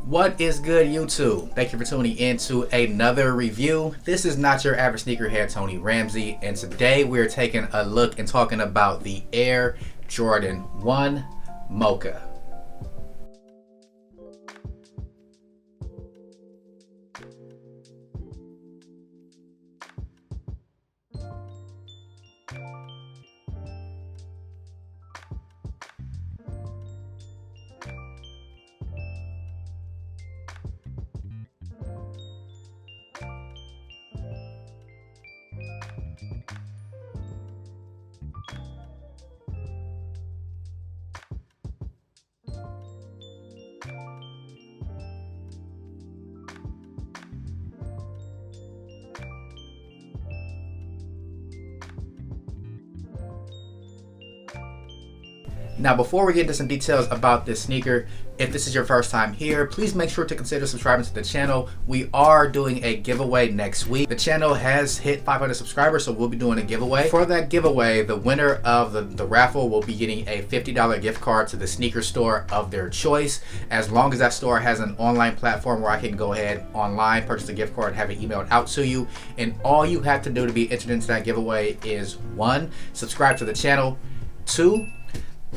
What is good, YouTube? Thank you for tuning in to another review. This is not your average sneakerhead, Tony Ramsey, and today we're taking a look and talking about the Air Jordan 1 Mocha. Now, before we get into some details about this sneaker, if this is your first time here, please make sure to consider subscribing to the channel. We are doing a giveaway next week. The channel has hit 500 subscribers, so we'll be doing a giveaway. For that giveaway, the winner of the raffle will be getting a $50 gift card to the sneaker store of their choice, as long as that store has an online platform where I can go ahead online, purchase a gift card, have it emailed out to you. And all you have to do to be entered into that giveaway is 1, subscribe to the channel, 2,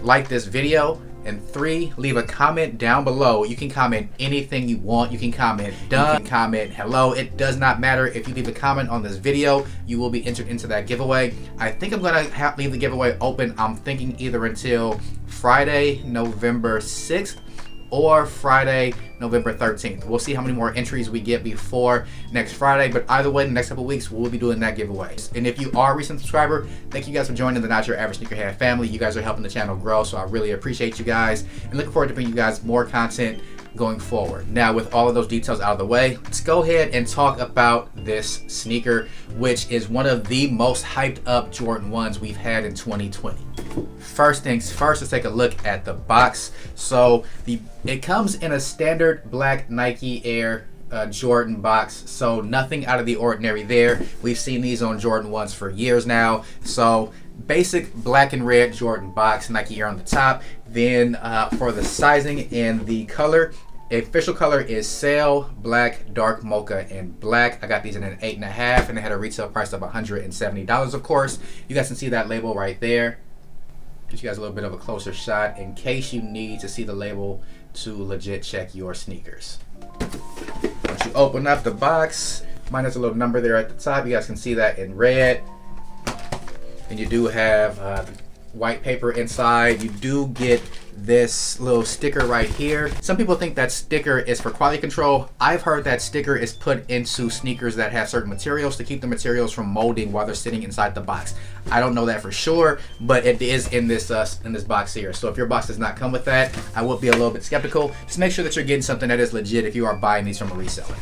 like this video, and 3, leave a comment down below. You can comment anything you want. You can comment done, you can comment hello. It does not matter. If you leave a comment on this video, you will be entered into that giveaway. I think I'm gonna leave the giveaway open. I'm thinking either until Friday, November 6th or Friday, November 13th. We'll see how many more entries we get before next Friday, but either way, the next couple weeks, we'll be doing that giveaway. And if you are a recent subscriber, thank you guys for joining the Not Your Average Sneakerhead family. You guys are helping the channel grow, so I really appreciate you guys, and looking forward to bringing you guys more content going forward. Now, with all of those details out of the way, let's go ahead and talk about this sneaker, which is one of the most hyped up Jordan 1s we've had in 2020. First things first, let's take a look at the box. So it comes in a standard black Nike Air Jordan box, so nothing out of the ordinary there. We've seen these on Jordan 1s for years now. So basic black and red Jordan box, Nike Air on the top. Then for the sizing and the color, official color is Sail, Black, Dark Mocha, and Black. I got these in an 8.5, and they had a retail price of $170, of course. You guys can see that label right there. Get you guys a little bit of a closer shot in case you need to see the label to legit check your sneakers. Once you open up the box, mine has a little number there at the top. You guys can see that in red. And you do have white paper inside. You do get this little sticker right here. Some people think that sticker is for quality control. I've heard that sticker is put into sneakers that have certain materials to keep the materials from molding while they're sitting inside the box. I don't know that for sure, but it is in this box here. So if your box does not come with that, I would be a little bit skeptical. Just make sure that you're getting something that is legit if you are buying these from a reseller.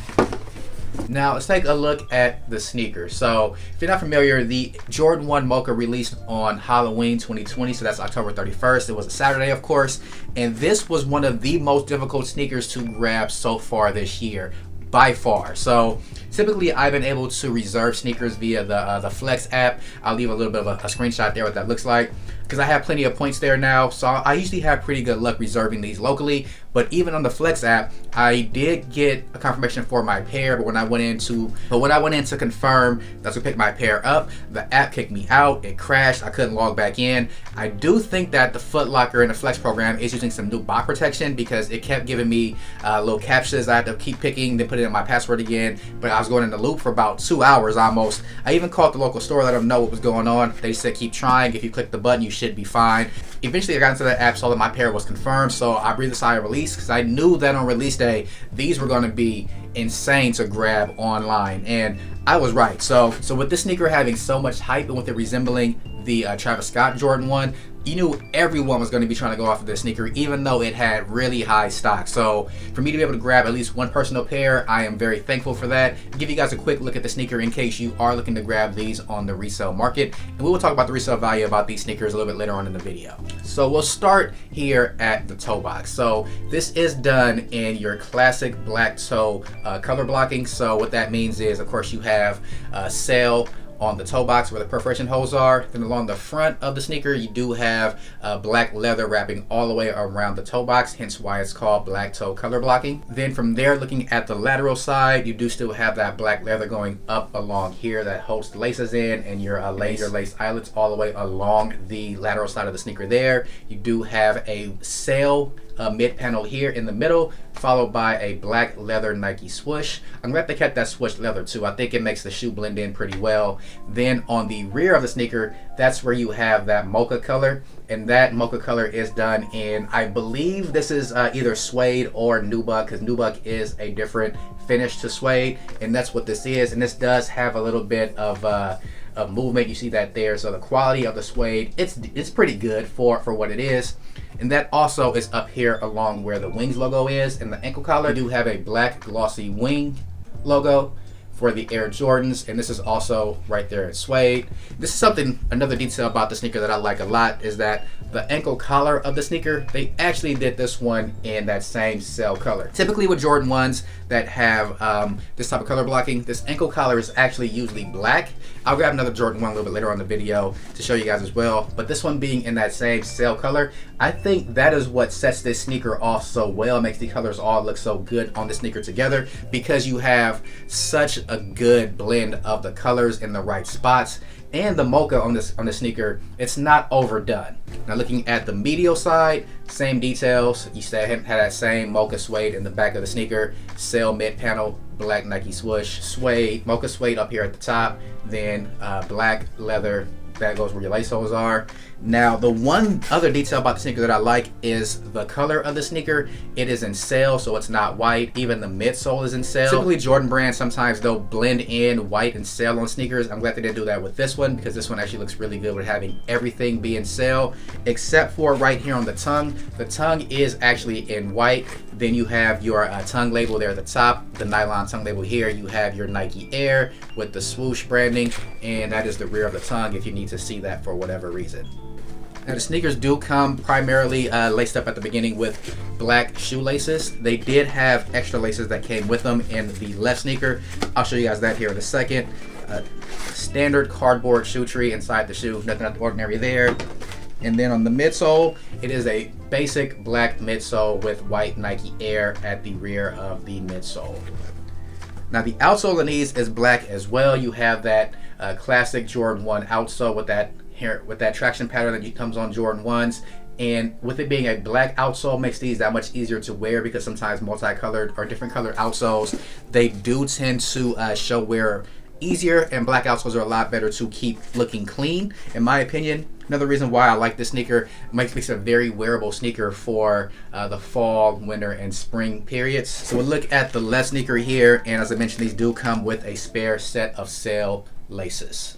Now let's take a look at the sneaker. So if you're not familiar, the Jordan 1 Mocha released on Halloween 2020, so that's October 31st. It was a Saturday, of course, and this was one of the most difficult sneakers to grab so far this year, by far. So typically I've been able to reserve sneakers via the Flex app. I'll leave a little bit of a screenshot there what that looks like, because I have plenty of points there now, so I usually have pretty good luck reserving these locally. But even on the Flex app, I did get a confirmation for my pair, but when I went in to confirm that's what picked my pair up, the app kicked me out. It crashed. I couldn't log back in. I do think that the Foot Locker and the Flex program is using some new bot protection, because it kept giving me little captchas I had to keep picking, then put in my password again. But I was going in the loop for about 2 hours almost. I even called the local store, let them know what was going on. They said keep trying. If you click the button, you should be fine. Eventually I got into that app, saw that my pair was confirmed, so I breathed a sigh of release, because I knew that on release day these were going to be insane to grab online, and I was right. So with this sneaker having so much hype and with it resembling the Travis Scott Jordan 1, you knew everyone was going to be trying to go after this sneaker, even though it had really high stock. So for me to be able to grab at least one personal pair, I am very thankful for that. I'll give you guys a quick look at the sneaker in case you are looking to grab these on the resale market, and we will talk about the resale value about these sneakers a little bit later on in the video. So we'll start here at the toe box. So this is done in your classic black toe color blocking. So what that means is, of course, you have Sail on the toe box where the perforation holes are. Then along the front of the sneaker, you do have black leather wrapping all the way around the toe box, hence why it's called black toe color blocking. Then from there, looking at the lateral side, you do still have that black leather going up along here that holds the laces in, and your lace eyelets all the way along the lateral side of the sneaker there. You do have a sail mid panel here in the middle, followed by a black leather Nike swoosh. I'm glad they kept that swoosh leather too. I think it makes the shoe blend in pretty well. Then on the rear of the sneaker, that's where you have that mocha color, and that mocha color is done in, I believe this is either suede or nubuck, because nubuck is a different finish to suede, and that's what this is. And this does have a little bit of movement. You see that there. So the quality of the suede, it's pretty good for what it is. And that also is up here along where the Wings logo is. And the ankle collar, you do have a black glossy wing logo for the Air Jordans, and this is also right there in suede. This is something, another detail about the sneaker that I like a lot, is that the ankle collar of the sneaker, they actually did this one in that same cell color. Typically with Jordan 1s that have this type of color blocking, this ankle collar is actually usually black. I'll grab another Jordan 1 a little bit later on in the video to show you guys as well, but this one being in that same cell color, I think that is what sets this sneaker off so well. It makes the colors all look so good on the sneaker together, because you have such a good blend of the colors in the right spots. And the mocha on the sneaker, it's not overdone. Now looking at the medial side, same details. You have that same mocha suede in the back of the sneaker, sail mid panel, black Nike swoosh, suede, mocha suede up here at the top, then black leather that goes where your lace holes are. Now the one other detail about the sneaker that I like is the color of the sneaker. It is in sail, so it's not white. Even the midsole is in sail. Typically Jordan brands, sometimes they'll blend in white and sail on sneakers. I'm glad they didn't do that with this one, because this one actually looks really good with having everything be in sail, except for right here on the tongue. The tongue is actually in white. Then you have your tongue label there at the top, the nylon tongue label here. You have your Nike Air with the swoosh branding, and that is the rear of the tongue if you need to see that for whatever reason. Now the sneakers do come primarily laced up at the beginning with black shoelaces. They did have extra laces that came with them in the left sneaker. I'll show you guys that here in a second. Standard cardboard shoe tree inside the shoe, nothing out of the ordinary there. And then on the midsole, it is a basic black midsole with white Nike Air at the rear of the midsole. Now the outsole of these is black as well. You have that classic Jordan 1 outsole with that traction pattern that comes on Jordan 1s. And with it being a black outsole makes these that much easier to wear, because sometimes multicolored or different colored outsoles, they do tend to show wear easier, and black outsoles are a lot better to keep looking clean, in my opinion. Another reason why I like this sneaker, makes it a very wearable sneaker for the fall, winter, and spring periods. So we'll look at the left sneaker here, and as I mentioned, these do come with a spare set of sail laces.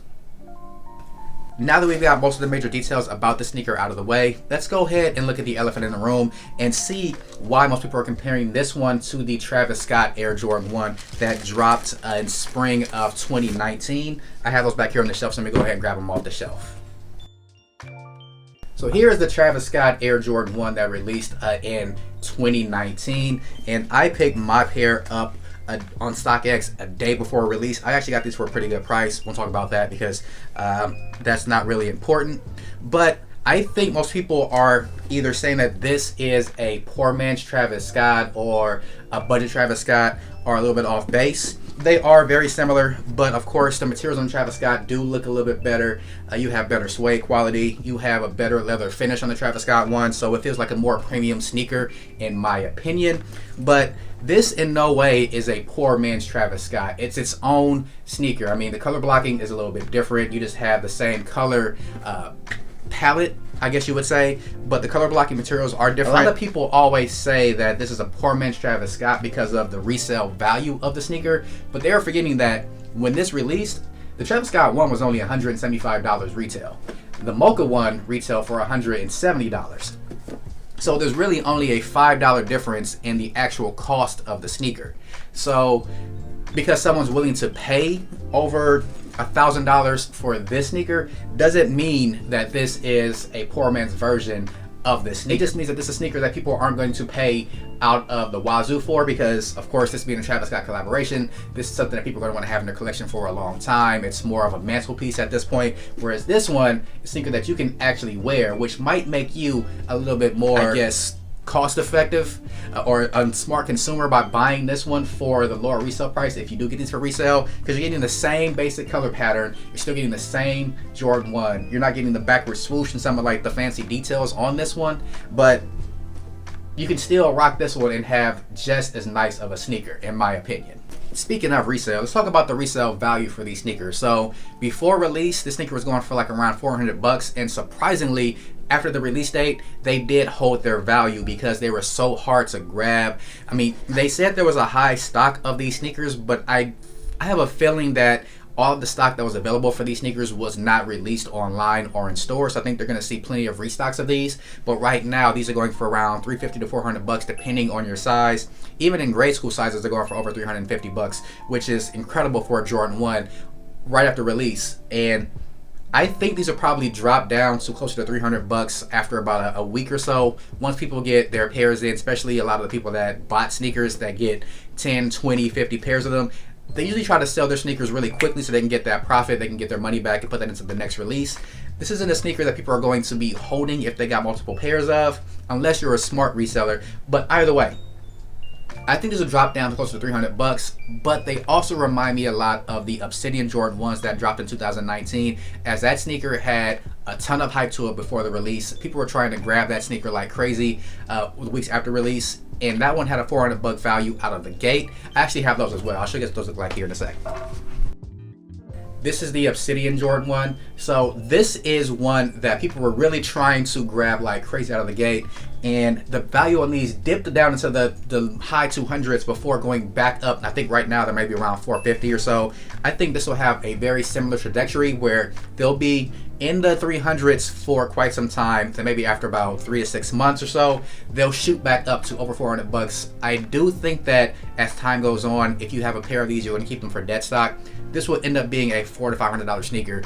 Now that we've got most of the major details about the sneaker out of the way, let's go ahead and look at the elephant in the room and see why most people are comparing this one to the Travis Scott Air Jordan 1 that dropped in spring of 2019. I have those back here on the shelf, so let me go ahead and grab them off the shelf. So here is the Travis Scott Air Jordan 1 that released in 2019, and I picked my pair up on StockX a day before release. I actually got these for a pretty good price. We'll talk about that because that's not really important. But I think most people are either saying that this is a poor man's Travis Scott or a budget Travis Scott, or a little bit off base. They are very similar, but of course the materials on Travis Scott do look a little bit better. You have better suede quality. You have a better leather finish on the Travis Scott one, so it feels like a more premium sneaker in my opinion. But this in no way is a poor man's Travis Scott. It's its own sneaker. I mean, the color blocking is a little bit different. You just have the same color palette, I guess you would say, but the color blocking materials are different. A lot of people always say that this is a poor man's Travis Scott because of the resale value of the sneaker, but they are forgetting that when this released, the Travis Scott one was only $175 retail. The Mocha one retailed for $170. So there's really only a $5 difference in the actual cost of the sneaker. So because someone's willing to pay over $1,000 for this sneaker doesn't mean that this is a poor man's version of this sneaker. It just means that this is a sneaker that people aren't going to pay out of the wazoo for, because of course, this being a Travis Scott collaboration, this is something that people are going to want to have in their collection for a long time. It's more of a mantelpiece at this point, whereas this one is a sneaker that you can actually wear, which might make you a little bit more, I guess, cost effective or a smart consumer by buying this one for the lower resale price if you do get these for resale, because you're getting the same basic color pattern, you're still getting the same Jordan 1, you're not getting the backward swoosh and some of like the fancy details on this one, but you can still rock this one and have just as nice of a sneaker, in my opinion. Speaking of resale, let's talk about the resale value for these sneakers. So before release, this sneaker was going for like around $400, and surprisingly, after the release date, they did hold their value because they were so hard to grab. I mean, they said there was a high stock of these sneakers, but I have a feeling that all of the stock that was available for these sneakers was not released online or in stores. I think they're going to see plenty of restocks of these, but right now these are going for around $350 to $400 depending on your size. Even in grade school sizes, they're going for over $350, which is incredible for a Jordan 1 right after release. And I think these will probably drop down to closer to $300 after about a week or so. Once people get their pairs in, especially a lot of the people that bought sneakers that get 10, 20, 50 pairs of them, they usually try to sell their sneakers really quickly so they can get that profit, they can get their money back and put that into the next release. This isn't a sneaker that people are going to be holding if they got multiple pairs of, unless you're a smart reseller. But either way, I think this will drop down to closer to $300, but they also remind me a lot of the Obsidian Jordan 1s that dropped in 2019, as that sneaker had a ton of hype to it before the release. People were trying to grab that sneaker like crazy weeks after release, and that one had a $400 value out of the gate. I actually have those as well. I'll show you what those look like here in a sec. This is the Obsidian Jordan 1. So this is one that people were really trying to grab like crazy out of the gate, and the value on these dipped down into the high 200s before going back up. I think right now they're maybe around 450 or so. I think this will have a very similar trajectory where they'll be in the 300s for quite some time, then maybe after about 3 to 6 months or so, they'll shoot back up to over $400. I do think that as time goes on, if you have a pair of these, you're going to keep them for dead stock. This will end up being a $400 to $500 sneaker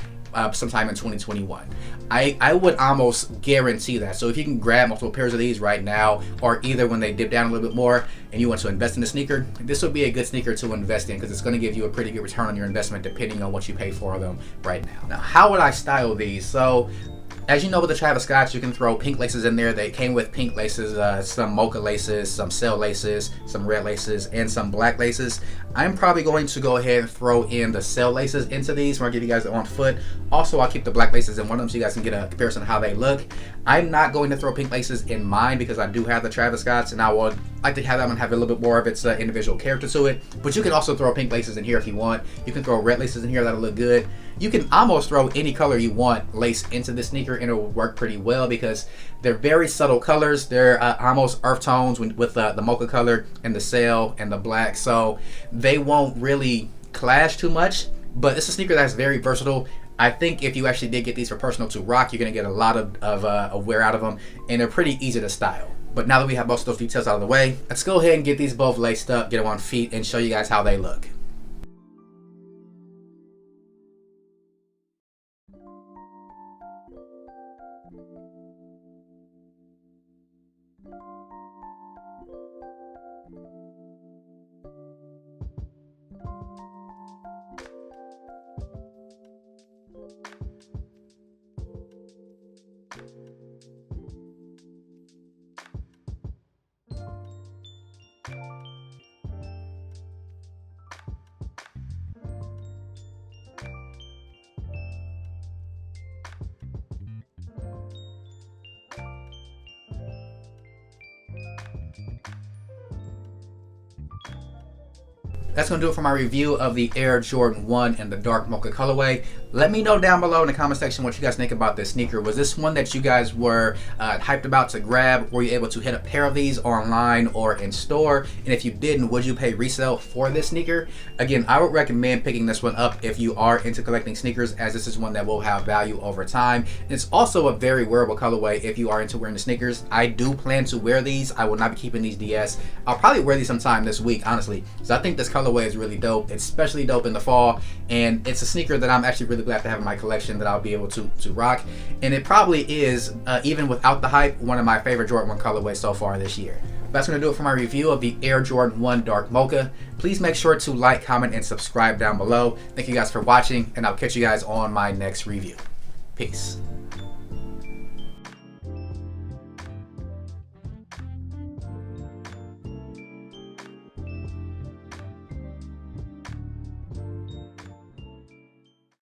sometime in 2021. I would almost guarantee that. So if you can grab multiple pairs of these right now, or either when they dip down a little bit more and you want to invest in the sneaker, this would be a good sneaker to invest in because it's going to give you a pretty good return on your investment depending on what you pay for them right now. Now, how would I style these? So as you know, with the Travis Scotts, you can throw pink laces in there. They came with pink laces, some mocha laces, some cell laces, some red laces, and some black laces. I'm probably going to go ahead and throw in the cell laces into these when I give you guys it on foot. Also, I'll keep the black laces in one of them so you guys can get a comparison of how they look. I'm not going to throw pink laces in mine because I do have the Travis Scotts, and I would like to have that one have a little bit more of its individual character to it. But you can also throw pink laces in here if you want. You can throw red laces in here, that'll look good. You can almost throw any color you want lace into this sneaker and it'll work pretty well because they're very subtle colors. They're almost earth tones with the mocha color and the cell and the black, so they won't really clash too much. But it's a sneaker that's very versatile. I think if you actually did get these for personal to rock, you're going to get a lot of wear out of them, and they're pretty easy to style. But now that we have most of those details out of the way, let's go ahead and get these both laced up, get them on feet, and show you guys how they look. That's going to do it for my review of the Air Jordan 1 and the Dark Mocha colorway. Let me know down below in the comment section what you guys think about this sneaker. Was this one that you guys were hyped about to grab? Were you able to hit a pair of these online or in store? And if you didn't, would you pay resale for this sneaker? Again, I would recommend picking this one up if you are into collecting sneakers, as this is one that will have value over time. And it's also a very wearable colorway if you are into wearing the sneakers. I do plan to wear these. I will not be keeping these DS. I'll probably wear these sometime this week, honestly. So I think this colorway is really dope. It's especially dope in the fall, and it's a sneaker that I'm actually really really glad to have in my collection that I'll be able to rock. And it probably is, even without the hype, one of my favorite Jordan 1 colorways so far this year. That's going to do it for my review of the Air Jordan 1 Dark Mocha. Please make sure to like, comment, and subscribe down below. Thank you guys for watching, and I'll catch you guys on my next review. Peace.